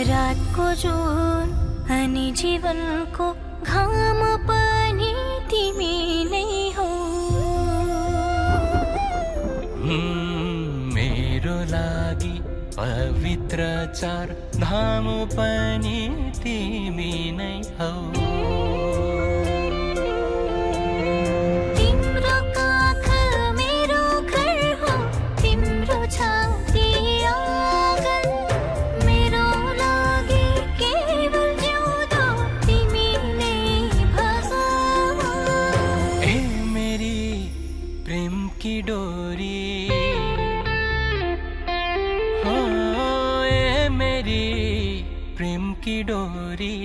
रातको जुन अनि जीवनको घाम पनि तिमी नै हौ। मेरो लागि पवित्र चार धाम पनि तिमी नै हौ। तिम्रो काख मेरो घर हो, तिम्रो छाती आँगन, मेरो लागि केवल जिउँदो तिमी नै भगवान। ए मेरी प्रेम की डोरी, हो ए मेरी प्रेम की डोरी।